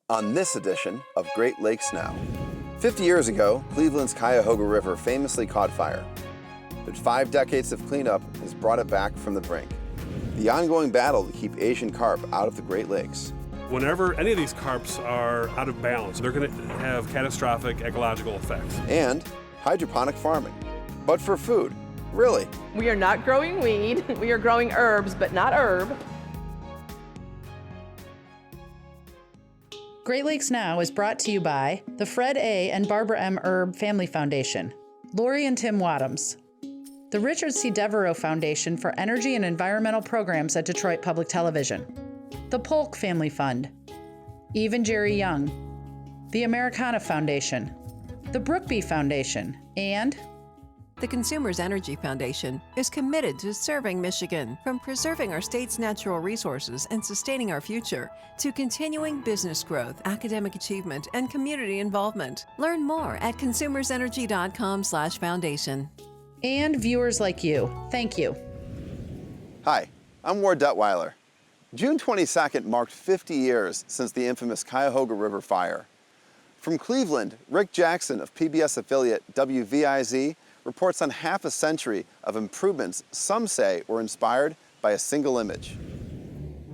on this edition of Great Lakes Now. 50 years ago, Cleveland's Cuyahoga River famously caught fire. But 5 decades of cleanup has brought it back from the brink. The ongoing battle to keep Asian carp out of the Great Lakes. Whenever any of these carps are out of balance, they're going to have catastrophic ecological effects. And hydroponic farming, but for food, really. We are not growing weed, we are growing herbs, but not herb. Great Lakes Now is brought to you by the Fred A. and Barbara M. Erb Family Foundation, Lori and Tim Wadhams, the Richard C. Devereaux Foundation for Energy and Environmental Programs at Detroit Public Television, the Polk Family Fund, Eve and Jerry Young, the Americana Foundation, the Brookby Foundation, and the Consumers Energy Foundation is committed to serving Michigan, from preserving our state's natural resources and sustaining our future, to continuing business growth, academic achievement, and community involvement. Learn more at consumersenergy.com/foundation. and viewers like you. Thank you. Hi, I'm Ward Detweiler. June 22nd marked 50 years since the infamous Cuyahoga River fire. From Cleveland, Rick Jackson of PBS affiliate WVIZ reports on half a century of improvements some say were inspired by a single image.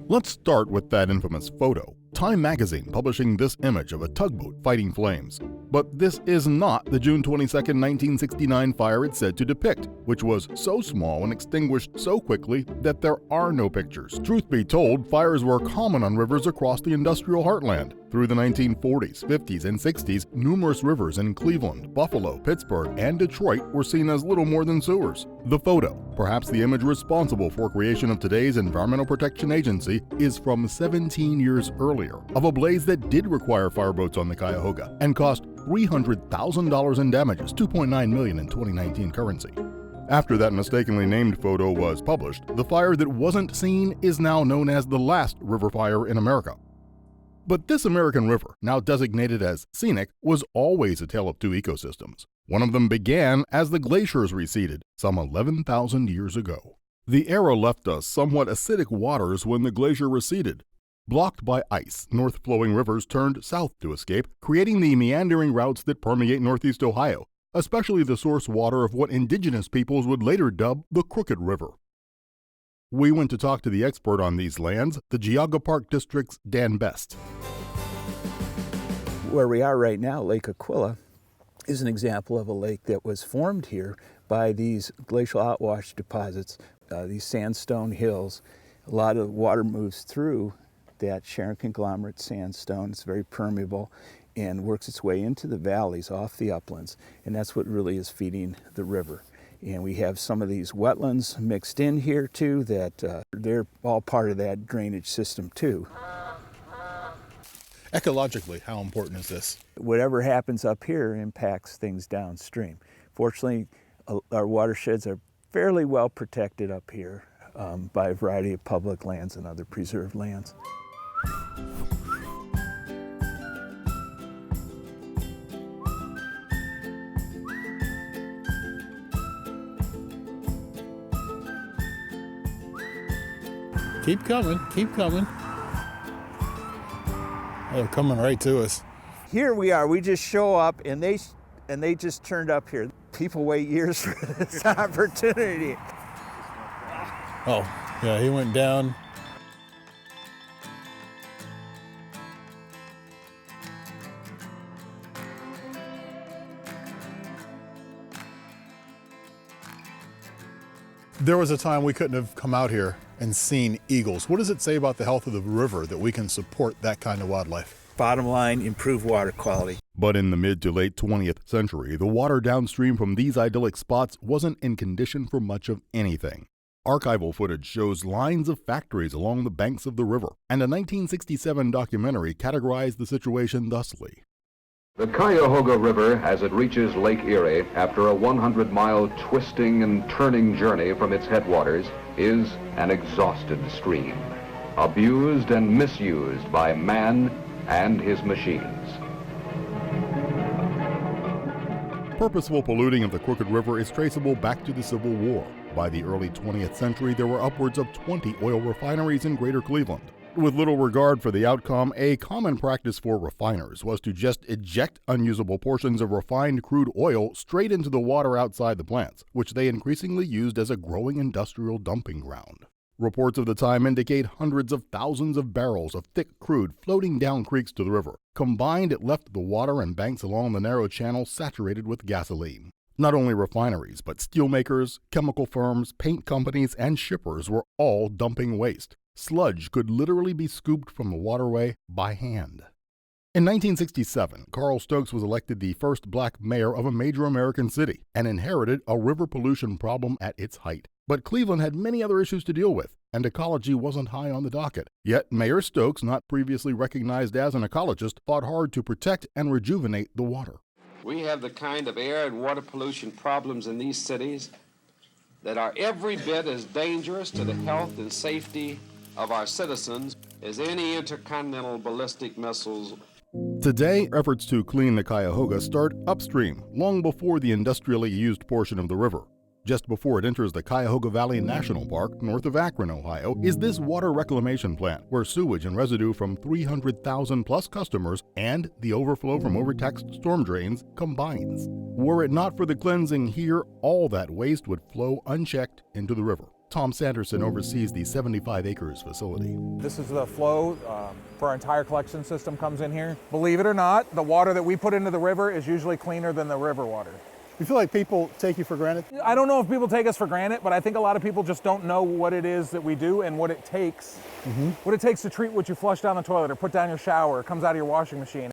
Let's start with that infamous photo. Time magazine publishing this image of a tugboat fighting flames. But this is not the June 22, 1969 fire it's said to depict, which was so small and extinguished so quickly that there are no pictures. Truth be told, fires were common on rivers across the industrial heartland. Through the 1940s, 50s, and 60s, numerous rivers in Cleveland, Buffalo, Pittsburgh, and Detroit were seen as little more than sewers. The photo, perhaps the image responsible for creation of today's Environmental Protection Agency, is from 17 years earlier, of a blaze that did require fireboats on the Cuyahoga and cost $300,000 in damages, $2.9 million in 2019 currency. After that mistakenly named photo was published, the fire that wasn't seen is now known as the last river fire in America. But this American river, now designated as scenic, was always a tale of two ecosystems. One of them began as the glaciers receded, some 11,000 years ago. The era left us somewhat acidic waters when the glacier receded. Blocked by ice, north-flowing rivers turned south to escape, creating the meandering routes that permeate northeast Ohio, especially the source water of what indigenous peoples would later dub the Crooked River. We went to talk to the expert on these lands, the Geauga Park District's Dan Best. Where we are right now, Lake Aquila, is an example of a lake that was formed here by these glacial outwash deposits, these sandstone hills. A lot of water moves through that Sharon conglomerate sandstone. It's very permeable and works its way into the valleys off the uplands, and that's what really is feeding the river. And we have some of these wetlands mixed in here too that they're all part of that drainage system too. Ecologically, how important is this? Whatever happens up here impacts things downstream. Fortunately, our watersheds are fairly well protected up here by a variety of public lands and other preserved lands. Keep coming, keep coming. They're coming right to us. Here we are, we just show up and they just turned up here. People wait years for this opportunity. Oh, yeah, he went down. There was a time we couldn't have come out here and seen eagles. What does it say about the health of the river that we can support that kind of wildlife? Bottom line, improve water quality. But in the mid to late 20th century, the water downstream from these idyllic spots wasn't in condition for much of anything. Archival footage shows lines of factories along the banks of the river, and a 1967 documentary categorized the situation thusly. The Cuyahoga River, as it reaches Lake Erie after a 100-mile twisting and turning journey from its headwaters, is an exhausted stream, abused and misused by man and his machines. Purposeful polluting of the Crooked River is traceable back to the Civil War. By the early 20th century, there were upwards of 20 oil refineries in Greater Cleveland. But with little regard for the outcome, a common practice for refiners was to just eject unusable portions of refined crude oil straight into the water outside the plants, which they increasingly used as a growing industrial dumping ground. Reports of the time indicate hundreds of thousands of barrels of thick crude floating down creeks to the river. Combined, it left the water and banks along the narrow channel saturated with gasoline. Not only refineries, but steelmakers, chemical firms, paint companies, and shippers were all dumping waste. Sludge could literally be scooped from the waterway by hand. In 1967, Carl Stokes was elected the first black mayor of a major American city and inherited a river pollution problem at its height. But Cleveland had many other issues to deal with, and ecology wasn't high on the docket. Yet Mayor Stokes, not previously recognized as an ecologist, fought hard to protect and rejuvenate the water. We have the kind of air and water pollution problems in these cities that are every bit as dangerous to the health and safety of our citizens as any intercontinental ballistic missiles. Today, efforts to clean the Cuyahoga start upstream, long before the industrially used portion of the river. Just before it enters the Cuyahoga Valley National Park, north of Akron, Ohio, is this water reclamation plant where sewage and residue from 300,000 plus customers and the overflow from overtaxed storm drains combines. Were it not for the cleansing here, all that waste would flow unchecked into the river. Tom Sanderson oversees the 75 acres facility. This is the flow for our entire collection system comes in here. Believe it or not, the water that we put into the river is usually cleaner than the river water. You feel like people take you for granted? I don't know if people take us for granted, but I think a lot of people just don't know what it is that we do and what it takes. What it takes to treat what you flush down the toilet or put down your shower or comes out of your washing machine.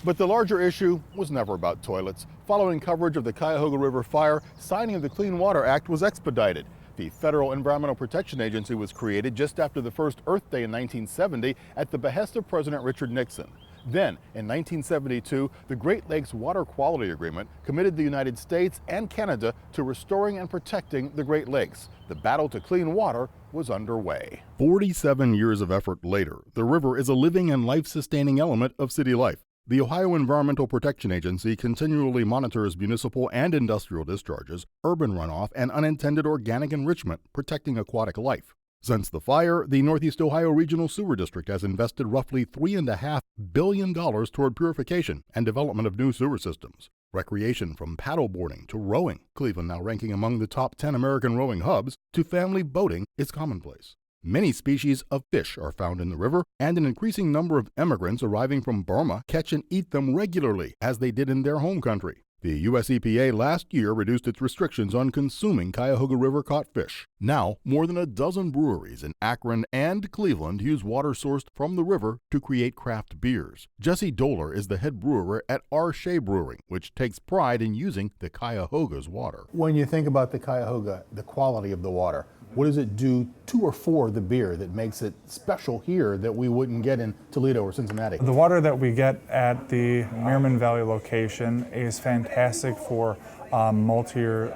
But the larger issue was never about toilets. Following coverage of the Cuyahoga River fire, signing of the Clean Water Act was expedited. The Federal Environmental Protection Agency was created just after the first Earth Day in 1970 at the behest of President Richard Nixon. Then, in 1972, the Great Lakes Water Quality Agreement committed the United States and Canada to restoring and protecting the Great Lakes. The battle to clean water was underway. 47 years of effort later, the river is a living and life-sustaining element of city life. The Ohio Environmental Protection Agency continually monitors municipal and industrial discharges, urban runoff, and unintended organic enrichment, protecting aquatic life. Since the fire, the Northeast Ohio Regional Sewer District has invested roughly $3.5 billion toward purification and development of new sewer systems. Recreation from paddleboarding to rowing, Cleveland now ranking among the top 10 American rowing hubs, to family boating is commonplace. Many species of fish are found in the river, and an increasing number of immigrants arriving from Burma catch and eat them regularly, as they did in their home country. The U.S. EPA last year reduced its restrictions on consuming Cuyahoga River caught fish. Now, more than a dozen breweries in Akron and Cleveland use water sourced from the river to create craft beers. Jesse Doler is the head brewer at R. Shea Brewing, which takes pride in using the Cuyahoga's water. When you think about the Cuyahoga, the quality of the water, what does it do to or for the beer that makes it special here that we wouldn't get in Toledo or Cincinnati? The water that we get at the Merriman Valley location is fantastic for maltier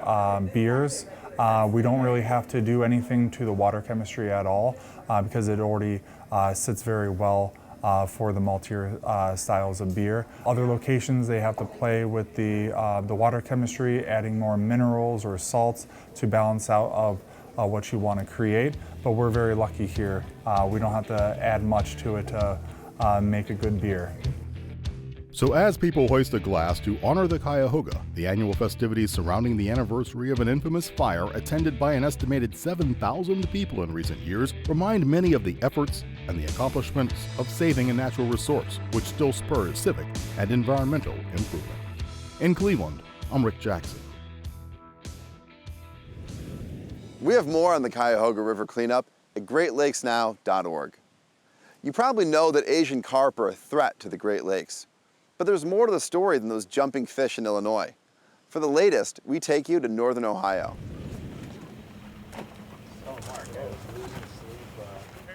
beers. We don't really have to do anything to the water chemistry at all because it already sits very well for the maltier styles of beer. Other locations, they have to play with the water chemistry, adding more minerals or salts to balance out of what you want to create, but we're very lucky here. We don't have to add much to it to make a good beer. So as people hoist a glass to honor the Cuyahoga, the annual festivities surrounding the anniversary of an infamous fire attended by an estimated 7,000 people in recent years remind many of the efforts and the accomplishments of saving a natural resource, which still spurs civic and environmental improvement. In Cleveland, I'm Rick Jackson. We have more on the Cuyahoga River cleanup at greatlakesnow.org. You probably know that Asian carp are a threat to the Great Lakes. But there's more to the story than those jumping fish in Illinois. For the latest, we take you to northern Ohio.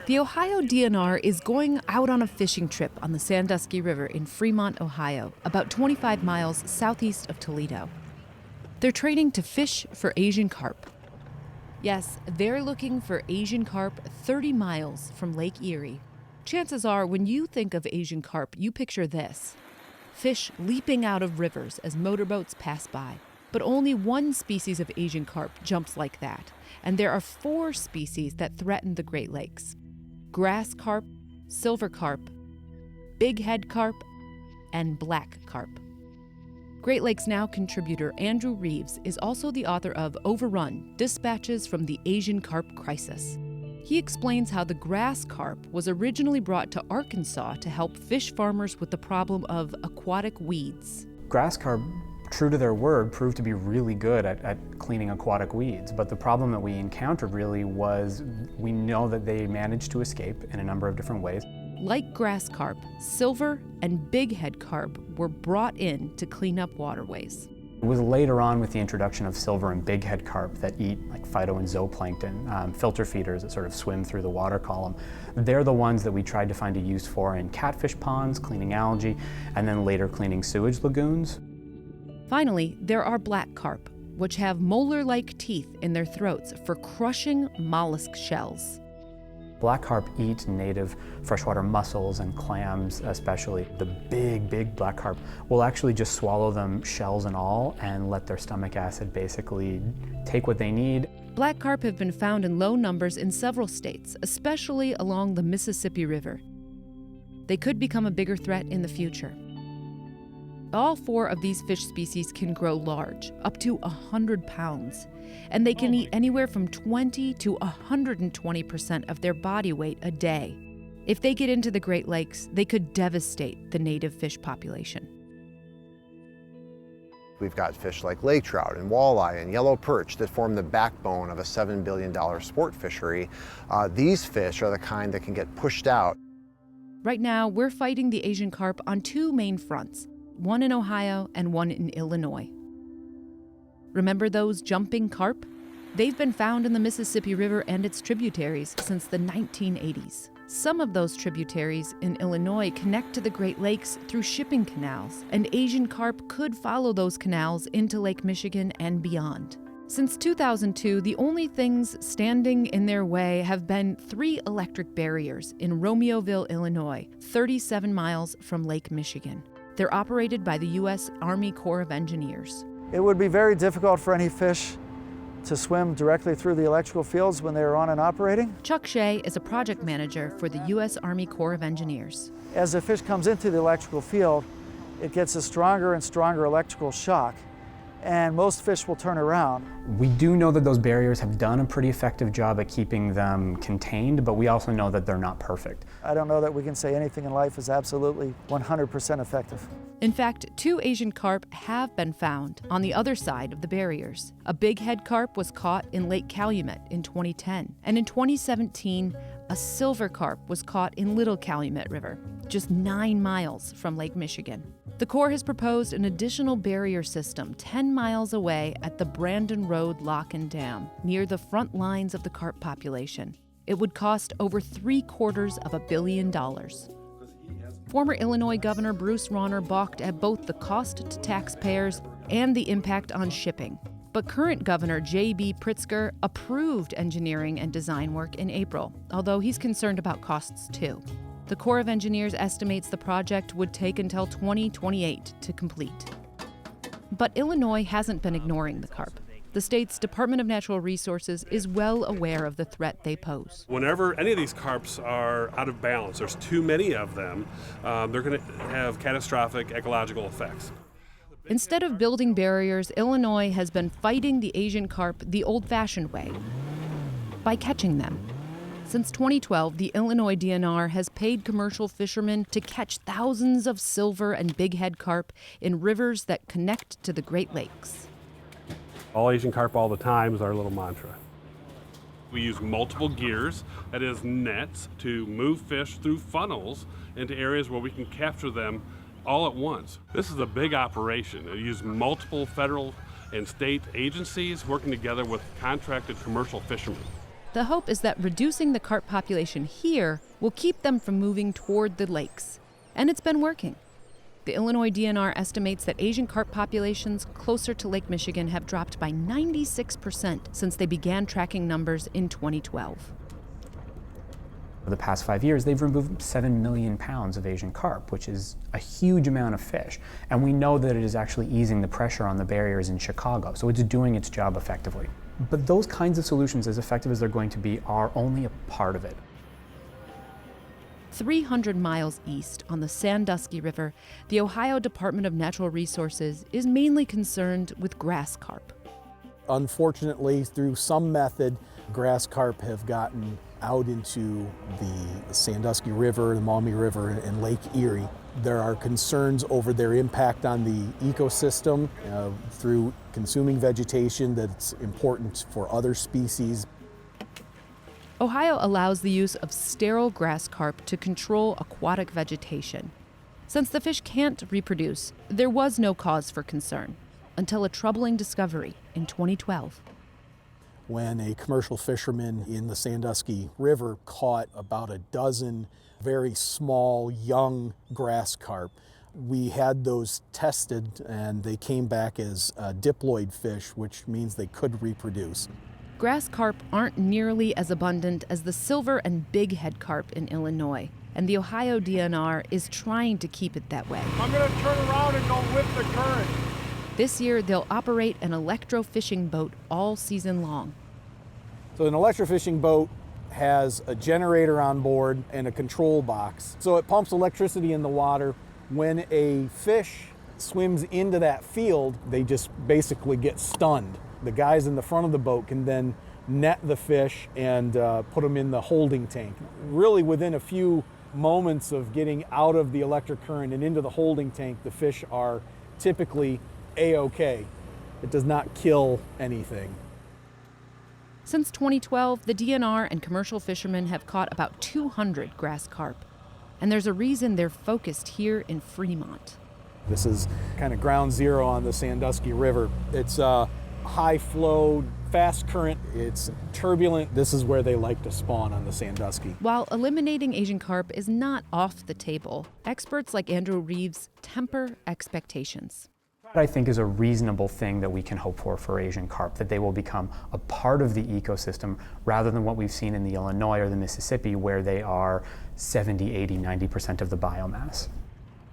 The Ohio DNR is going out on a fishing trip on the Sandusky River in Fremont, Ohio, about 25 miles southeast of Toledo. They're training to fish for Asian carp. Yes, they're looking for Asian carp 30 miles from Lake Erie. Chances are, when you think of Asian carp, you picture this. Fish leaping out of rivers as motorboats pass by. But only one species of Asian carp jumps like that, and there are 4 species that threaten the Great Lakes. grass carp, silver carp, bighead carp, and black carp. Great Lakes Now contributor Andrew Reeves is also the author of Overrun: Dispatches from the Asian Carp Crisis. He explains how the grass carp was originally brought to Arkansas to help fish farmers with the problem of aquatic weeds. Grass carp, true to their word, proved to be really good at cleaning aquatic weeds, but the problem that we encountered really was we know that they managed to escape in a number of different ways. Like grass carp, silver and bighead carp were brought in to clean up waterways. It was later on with the introduction of silver and bighead carp that eat like phyto and zooplankton, filter feeders that sort of swim through the water column. They're the ones that we tried to find a use for in catfish ponds, cleaning algae, and then later cleaning sewage lagoons. Finally, there are black carp, which have molar-like teeth in their throats for crushing mollusk shells. Black carp eat native freshwater mussels and clams especially. The big black carp will actually just swallow them shells and all and let their stomach acid basically take what they need. Black carp have been found in low numbers in several states, especially along the Mississippi River. They could become a bigger threat in the future. All 4 of these fish species can grow large, up to 100 pounds, and they can eat anywhere from 20 to 120% of their body weight a day. If they get into the Great Lakes, they could devastate the native fish population. We've got fish like lake trout and walleye and yellow perch that form the backbone of a $7 billion sport fishery. These fish are the kind that can get pushed out. Right now, we're fighting the Asian carp on 2 main fronts, one in Ohio and one in Illinois. Remember those jumping carp? They've been found in the Mississippi River and its tributaries since the 1980s. Some of those tributaries in Illinois connect to the Great Lakes through shipping canals, and Asian carp could follow those canals into Lake Michigan and beyond. Since 2002, the only things standing in their way have been 3 electric barriers in Romeoville, Illinois, 37 miles from Lake Michigan. They're operated by the U.S. Army Corps of Engineers. It would be very difficult for any fish to swim directly through the electrical fields when they are on and operating. Chuck Shea is a project manager for the U.S. Army Corps of Engineers. As the fish comes into the electrical field, it gets a stronger and stronger electrical shock, and most fish will turn around. We do know that those barriers have done a pretty effective job at keeping them contained, but we also know that they're not perfect. I don't know that we can say anything in life is absolutely 100% effective. In fact, 2 Asian carp have been found on the other side of the barriers. A bighead carp was caught in Lake Calumet in 2010, and in 2017, a silver carp was caught in Little Calumet River, just 9 miles from Lake Michigan. The Corps has proposed an additional barrier system 10 miles away at the Brandon Road Lock and Dam, near the front lines of the carp population. It would cost over $750 million. Former Illinois Governor Bruce Rauner balked at both the cost to taxpayers and the impact on shipping. But current Governor J.B. Pritzker approved engineering and design work in April, although he's concerned about costs too. The Corps of Engineers estimates the project would take until 2028 to complete. But Illinois hasn't been ignoring the carp. The state's Department of Natural Resources is well aware of the threat they pose. Whenever any of these carps are out of balance, there's too many of them, they're going to have catastrophic ecological effects. Instead of building barriers, Illinois has been fighting the Asian carp the old-fashioned way, by catching them. Since 2012, the Illinois DNR has paid commercial fishermen to catch thousands of silver and bighead carp in rivers that connect to the Great Lakes. All Asian carp all the time is our little mantra. We use multiple gears, that is nets, to move fish through funnels into areas where we can capture them all at once. This is a big operation. We use multiple federal and state agencies working together with contracted commercial fishermen. The hope is that reducing the carp population here will keep them from moving toward the lakes. And it's been working. The Illinois DNR estimates that Asian carp populations closer to Lake Michigan have dropped by 96% since they began tracking numbers in 2012. For the past 5 years, they've removed 7 million pounds of Asian carp, which is a huge amount of fish. And we know that it is actually easing the pressure on the barriers in Chicago, so it's doing its job effectively. But those kinds of solutions, as effective as they're going to be, are only a part of it. 300 miles east on the Sandusky River, the Ohio Department of Natural Resources is mainly concerned with grass carp. Unfortunately, through some method, grass carp have gotten out into the Sandusky River, the Maumee River, and Lake Erie. There are concerns over their impact on the ecosystem through consuming vegetation that's important for other species. Ohio allows the use of sterile grass carp to control aquatic vegetation. Since the fish can't reproduce, there was no cause for concern until a troubling discovery in 2012. When a commercial fisherman in the Sandusky River caught about a dozen very small, young grass carp. We had those tested and they came back as diploid fish, which means they could reproduce. Grass carp aren't nearly as abundant as the silver and bighead carp in Illinois, and the Ohio DNR is trying to keep it that way. I'm going to turn around and go with the current. This year, they'll operate an electrofishing boat all season long. So an electrofishing boat has a generator on board and a control box. So it pumps electricity in the water. When a fish swims into that field, they just basically get stunned. The guys in the front of the boat can then net the fish and put them in the holding tank. Really within a few moments of getting out of the electric current and into the holding tank, the fish are typically A-OK. It does not kill anything. Since 2012, the DNR and commercial fishermen have caught about 200 grass carp. And there's a reason they're focused here in Fremont. This is kind of ground zero on the Sandusky River. It's high flow, fast current, it's turbulent. This is where they like to spawn on the Sandusky. While eliminating Asian carp is not off the table, experts like Andrew Reeves temper expectations. I think is a reasonable thing that we can hope for Asian carp, that they will become a part of the ecosystem rather than what we've seen in the Illinois or the Mississippi where they are 70, 80, 90% of the biomass.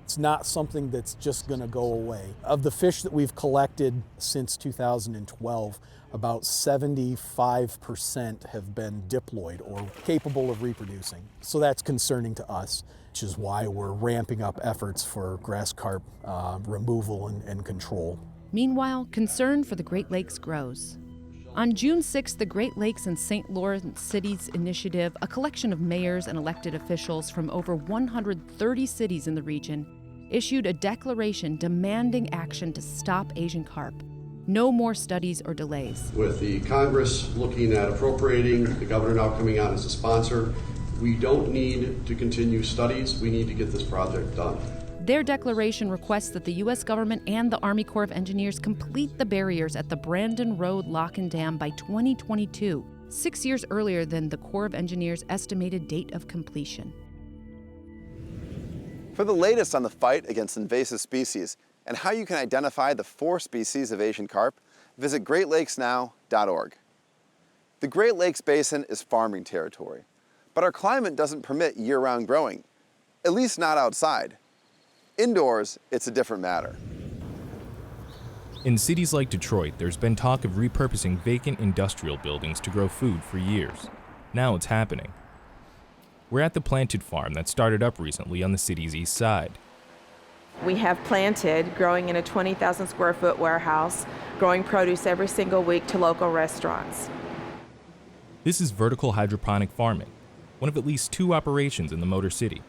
It's not something that's just going to go away. Of the fish that we've collected since 2012, about 75% have been diploid or capable of reproducing. So that's concerning to us, which is why we're ramping up efforts for grass carp removal and control. Meanwhile, concern for the Great Lakes grows. On June 6th, the Great Lakes and St. Lawrence Cities Initiative, a collection of mayors and elected officials from over 130 cities in the region, issued a declaration demanding action to stop Asian carp. No more studies or delays. With the Congress looking at appropriating, the governor now coming on as a sponsor, we don't need to continue studies. We need to get this project done. Their declaration requests that the U.S. government and the Army Corps of Engineers complete the barriers at the Brandon Road Lock and Dam by 2022, 6 years earlier than the Corps of Engineers' estimated date of completion. For the latest on the fight against invasive species and how you can identify the 4 species of Asian carp, visit greatlakesnow.org. The Great Lakes Basin is farming territory, but our climate doesn't permit year-round growing, at least not outside. Indoors, it's a different matter. In cities like Detroit, there's been talk of repurposing vacant industrial buildings to grow food for years. Now it's happening. We're at the Planted Farm that started up recently on the city's east side. We have Planted, growing in a 20,000 square foot warehouse, growing produce every single week to local restaurants. This is vertical hydroponic farming, one of at least 2 operations in the Motor City.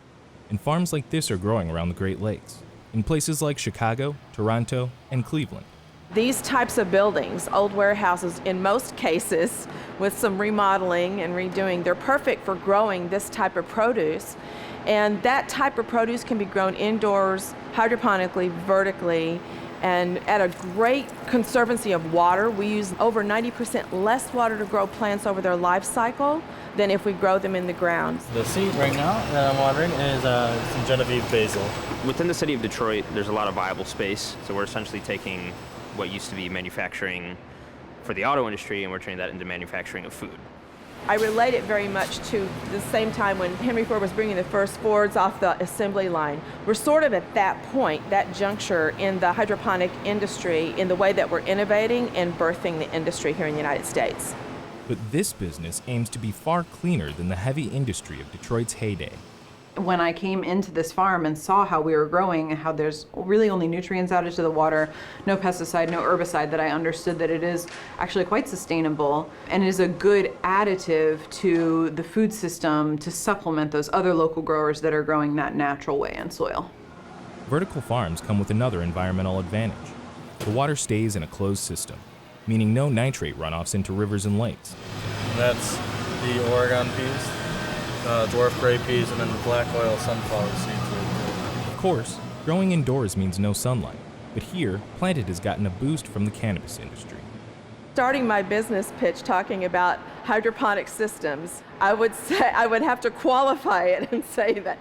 And farms like this are growing around the Great Lakes, in places like Chicago, Toronto, and Cleveland. These types of buildings, old warehouses in most cases, with some remodeling and redoing, they're perfect for growing this type of produce. And that type of produce can be grown indoors, hydroponically, vertically, and at a great conservancy of water. We use over 90% less water to grow plants over their life cycle than if we grow them in the ground. The seed right now that I'm watering is some Genevieve basil. Within the city of Detroit, there's a lot of viable space, so we're essentially taking what used to be manufacturing for the auto industry and we're turning that into manufacturing of food. I relate it very much to the same time when Henry Ford was bringing the first Fords off the assembly line. We're sort of at that point, that juncture in the hydroponic industry, in the way that we're innovating and birthing the industry here in the United States. But this business aims to be far cleaner than the heavy industry of Detroit's heyday. When I came into this farm and saw how we were growing and how there's really only nutrients added to the water, no pesticide, no herbicide, that I understood that it is actually quite sustainable and is a good additive to the food system to supplement those other local growers that are growing that natural way in soil. Vertical farms come with another environmental advantage. The water stays in a closed system, meaning no nitrate runoffs into rivers and lakes. That's the Oregon peas, dwarf gray peas, and then the black oil sunflower seeds. Of course, growing indoors means no sunlight, but here, Planted has gotten a boost from the cannabis industry. Starting my business pitch talking about hydroponic systems, I would have to qualify it and say that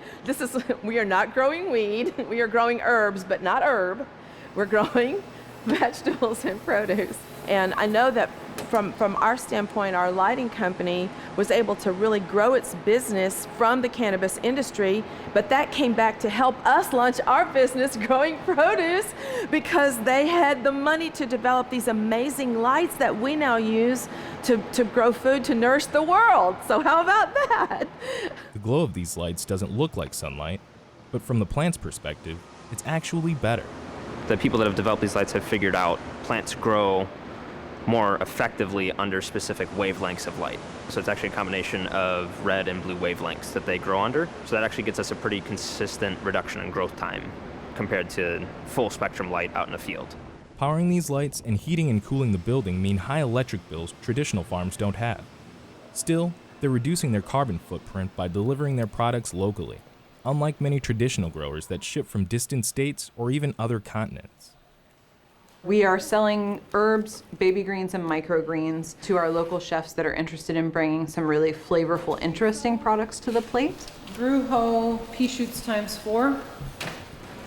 we are not growing weed, we are growing herbs, but not herb. We're growing vegetables and produce. And I know that from our standpoint, our lighting company was able to really grow its business from the cannabis industry, but that came back to help us launch our business growing produce because they had the money to develop these amazing lights that we now use to grow food to nourish the world. So how about that? The glow of these lights doesn't look like sunlight, but from the plant's perspective, it's actually better. The people that have developed these lights have figured out plants grow more effectively under specific wavelengths of light. So it's actually a combination of red and blue wavelengths that they grow under. So that actually gets us a pretty consistent reduction in growth time compared to full spectrum light out in the field. Powering these lights and heating and cooling the building mean high electric bills traditional farms don't have. Still, they're reducing their carbon footprint by delivering their products locally, unlike many traditional growers that ship from distant states or even other continents. We are selling herbs, baby greens, and microgreens to our local chefs that are interested in bringing some really flavorful, interesting products to the plate. Brew whole pea shoots ×4.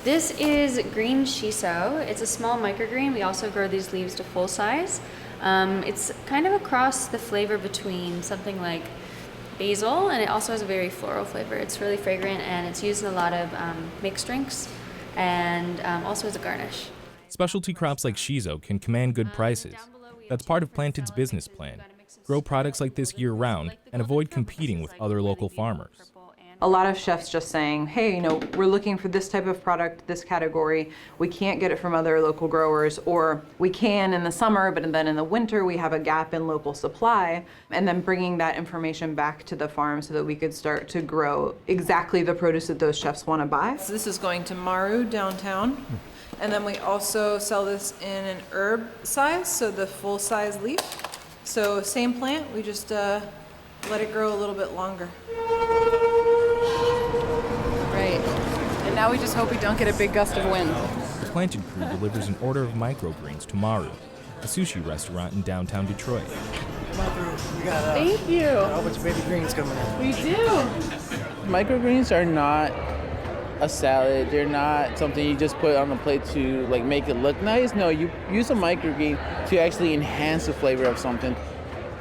This is green shiso. It's a small microgreen. We also grow these leaves to full size. It's kind of a cross the flavor between something like basil, and it also has a very floral flavor. It's really fragrant, and it's used in a lot of mixed drinks, and also as a garnish. Specialty crops like shiso can command good prices. That's part of Planted's business plan. Grow products like this year-round and avoid competing with other local farmers. A lot of chefs just saying, hey, we're looking for this type of product, this category. We can't get it from other local growers, or we can in the summer, but then in the winter we have a gap in local supply. And then bringing that information back to the farm so that we could start to grow exactly the produce that those chefs want to buy. So this is going to Maru downtown. And then we also sell this in an herb size, so the full size leaf. So same plant, we just let it grow a little bit longer. Right. And now we just hope we don't get a big gust of wind. The Planted crew delivers an order of microgreens to Maru, a sushi restaurant in downtown Detroit. Come on through. We got Thank you. A whole bunch of baby greens coming in. We do. Microgreens are not a salad. They're not something you just put on the plate to make it look nice. No, you use a microgreen to actually enhance the flavor of something.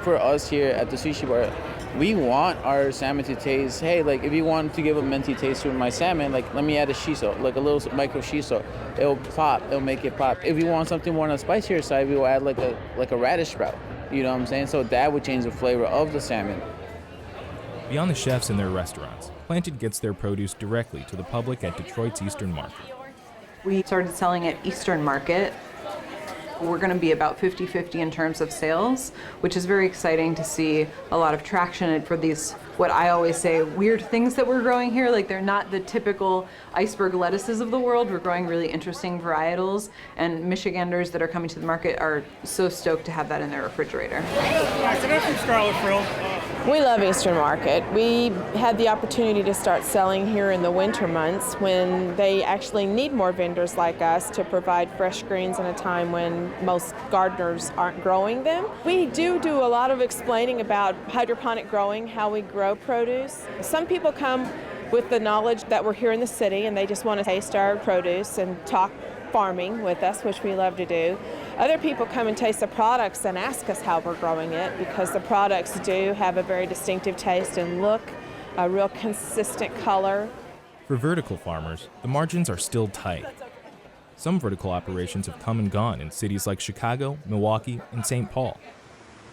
For us here at the sushi bar, we want our salmon to taste, hey, if you want to give a minty taste to my salmon, let me add a shiso, a little micro shiso. It'll pop, it'll make it pop. If you want something more on the spicier side, we will add a radish sprout. You know what I'm saying? So that would change the flavor of the salmon. Beyond the chefs and their restaurants, Planted gets their produce directly to the public at Detroit's Eastern Market. We started selling at Eastern Market. We're going to be about 50-50 in terms of sales, which is very exciting to see a lot of traction for these, what I always say, weird things that we're growing here. They're not the typical iceberg lettuces of the world. We're growing really interesting varietals, and Michiganders that are coming to the market are so stoked to have that in their refrigerator. We love Eastern Market. We had the opportunity to start selling here in the winter months when they actually need more vendors like us to provide fresh greens in a time when most gardeners aren't growing them. We do a lot of explaining about hydroponic growing, how we grow produce. Some people come with the knowledge that we're here in the city and they just want to taste our produce and talk farming with us, which we love to do. Other people come and taste the products and ask us how we're growing it because the products do have a very distinctive taste and look, a real consistent color. For vertical farmers, the margins are still tight. Some vertical operations have come and gone in cities like Chicago, Milwaukee, and St. Paul.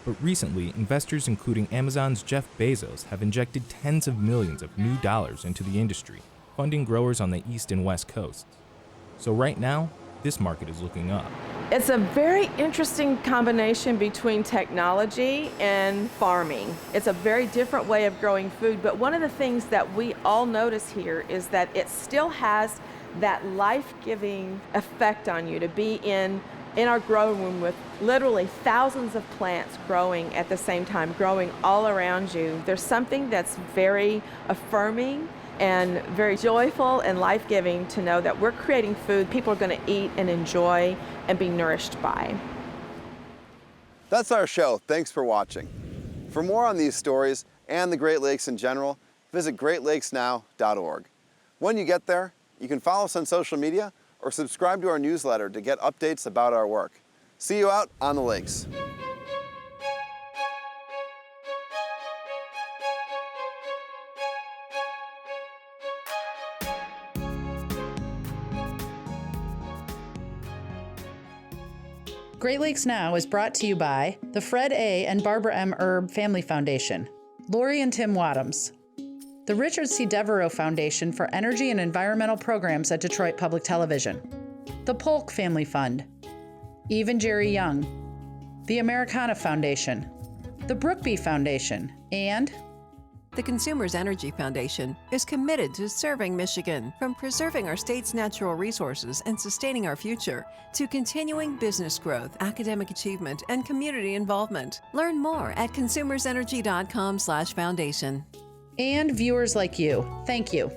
But recently, investors including Amazon's Jeff Bezos have injected tens of millions of new dollars into the industry, funding growers on the East and West coasts. So right now, this market is looking up. It's a very interesting combination between technology and farming. It's a very different way of growing food, but one of the things that we all notice here is that it still has that life-giving effect on you to be in our grow room with literally thousands of plants growing at the same time, growing all around you. There's something that's very affirming and very joyful and life-giving to know that we're creating food people are going to eat and enjoy and be nourished by. That's our show. Thanks for watching. For more on these stories and the Great Lakes in general, visit greatlakesnow.org. When you get there, you can follow us on social media or subscribe to our newsletter to get updates about our work. See you out on the lakes. Great Lakes Now is brought to you by the Fred A. and Barbara M. Erb Family Foundation, Lori and Tim Wadhams, the Richard C. Devereaux Foundation for Energy and Environmental Programs at Detroit Public Television, the Polk Family Fund, Eve and Jerry Young, the Americana Foundation, the Brookby Foundation, and the Consumers Energy Foundation is committed to serving Michigan, from preserving our state's natural resources and sustaining our future, to continuing business growth, academic achievement, and community involvement. Learn more at consumersenergy.com/foundation. And viewers like you, thank you.